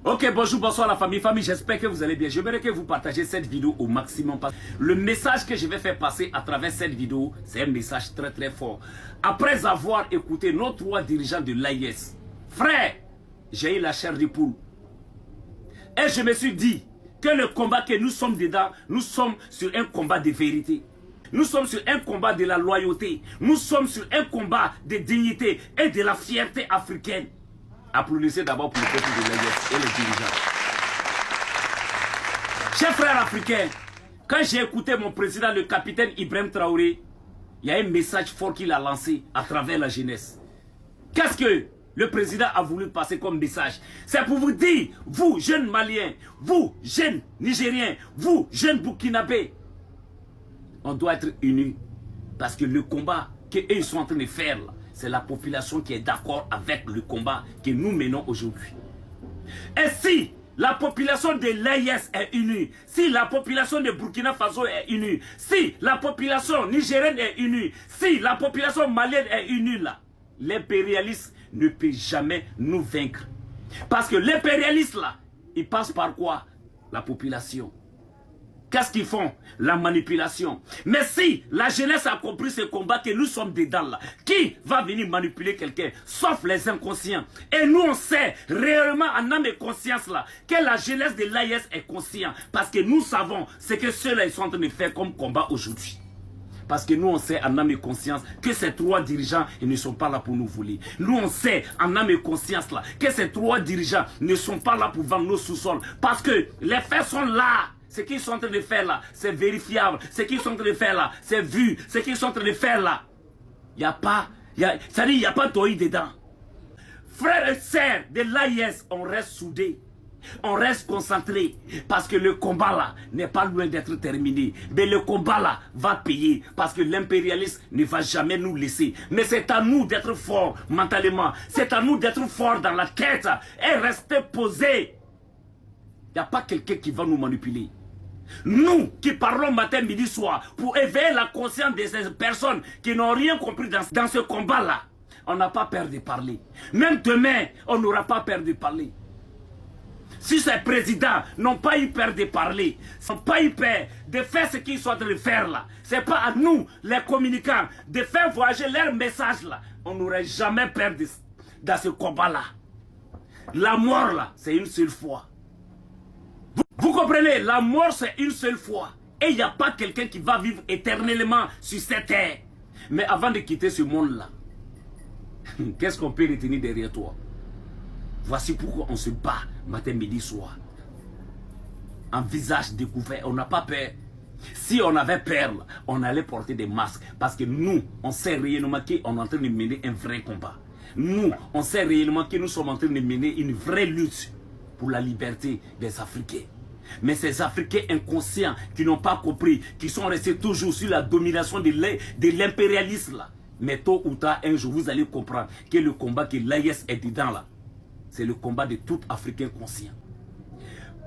Ok, bonjour, bonsoir la famille. J'espère que vous allez bien. J'aimerais que vous partagez cette vidéo au maximum. Le message que je vais faire passer à travers cette vidéo, c'est un message très très fort. Après avoir écouté nos trois dirigeants de l'AIS, frère, j'ai eu la chair de poule. Et je me suis dit que le combat que nous sommes dedans, nous sommes sur un combat de vérité. Nous sommes sur un combat de la loyauté. Nous sommes sur un combat de dignité et de la fierté africaine. Applaudissez d'abord pour le peuple de l'AIS et les dirigeants. Chers frères africains, quand j'ai écouté mon président, le capitaine Ibrahim Traoré, il y a un message fort qu'il a lancé à travers la jeunesse. Qu'est-ce que le président a voulu passer comme message? C'est pour vous dire, vous jeunes Maliens, vous jeunes Nigériens, vous jeunes Burkinabés, on doit être unis. Parce que le combat qu'ils sont en train de faire là, c'est la population qui est d'accord avec le combat que nous menons aujourd'hui. Et si la population de l'AIS est unie, si la population de Burkina Faso est unie, si la population nigérienne est unie, si la population malienne est unie là, l'impérialiste ne peut jamais nous vaincre. Parce que l'impérialiste là, il passe par quoi? La population. Qu'est-ce qu'ils font? La manipulation. Mais si la jeunesse a compris ce combat que nous sommes dedans là, qui va venir manipuler quelqu'un? Sauf les inconscients. Et nous on sait réellement en âme et conscience là, que la jeunesse de l'AIS est consciente. Parce que nous savons ce que ceux-là sont en train de faire comme combat aujourd'hui. Parce que nous on sait en âme et conscience que ces trois dirigeants ils ne sont pas là pour nous voler. Nous on sait en âme et conscience là, que ces trois dirigeants ne sont pas là pour vendre nos sous-sols. Parce que les faits sont là. Ce qu'ils sont en train de faire là, c'est vérifiable. Ce qu'ils sont en train de faire là, c'est vu. Ce qu'ils sont en train de faire là, il n'y a pas, ça dit, il n'y a pas d'oï dedans. Frères et sœurs de l'AIS, on reste soudés. On reste concentré. Parce que le combat là n'est pas loin d'être terminé. Mais le combat là va payer. Parce que l'impérialisme ne va jamais nous laisser. Mais c'est à nous d'être forts mentalement. C'est à nous d'être forts dans la tête. Et rester posés. Il n'y a pas quelqu'un qui va nous manipuler. Nous qui parlons matin, midi, soir, pour éveiller la conscience de ces personnes qui n'ont rien compris dans ce combat-là, on n'a pas peur de parler. Même demain, on n'aura pas peur de parler. Si ces présidents n'ont pas eu peur de parler, n'ont pas eu peur de faire ce qu'ils sont en train de faire là, c'est pas à nous, les communicants, de faire voyager leur message là. On n'aurait jamais peur dans ce combat-là. La mort là, c'est une seule fois. Vous comprenez, la mort c'est une seule fois. Et il n'y a pas quelqu'un qui va vivre éternellement sur cette terre. Mais avant de quitter ce monde-là, qu'est-ce qu'on peut retenir derrière toi? Voici pourquoi on se bat matin, midi, soir. En visage découvert, on n'a pas peur. Si on avait peur, on allait porter des masques. Parce que nous, on sait réellement qu'on est en train de mener un vrai combat. Nous, on sait réellement que nous sommes en train de mener une vraie lutte pour la liberté des Africains. Mais ces Africains inconscients qui n'ont pas compris, qui sont restés toujours sur la domination de l'impérialisme là. Mais tôt ou tard, un jour, vous allez comprendre que le combat que l'AIS est dedans là, c'est le combat de tout Africain conscient.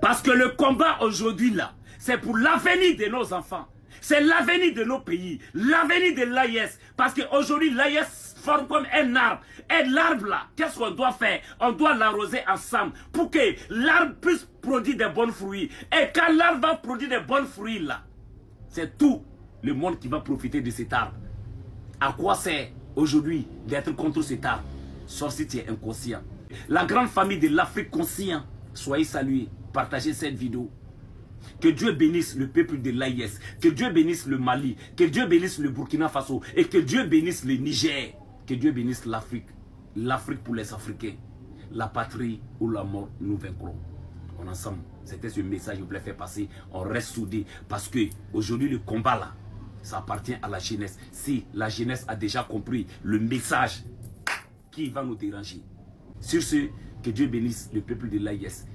Parce que le combat aujourd'hui là, c'est pour l'avenir de nos enfants. C'est l'avenir de nos pays, l'avenir de l'AIS. Parce qu'aujourd'hui, l'AIS forme comme un arbre. Et l'arbre là, qu'est-ce qu'on doit faire? On doit l'arroser ensemble pour que l'arbre puisse produire des bons fruits. Et quand l'arbre va produire des bons fruits là, c'est tout le monde qui va profiter de cet arbre. À quoi sert aujourd'hui d'être contre cet arbre? Sauf si tu es inconscient. La grande famille de l'Afrique conscient, soyez salués, partagez cette vidéo. Que Dieu bénisse le peuple de l'AIS, que Dieu bénisse le Mali, que Dieu bénisse le Burkina Faso et que Dieu bénisse le Niger. Que Dieu bénisse l'Afrique, l'Afrique pour les Africains. La patrie ou la mort, nous vaincrons. On ensemble, c'était ce message que je voulais faire passer. On reste soudés parce que aujourd'hui le combat là, ça appartient à la jeunesse. Si la jeunesse a déjà compris le message, qui va nous déranger? Sur ce, que Dieu bénisse le peuple de l'AIS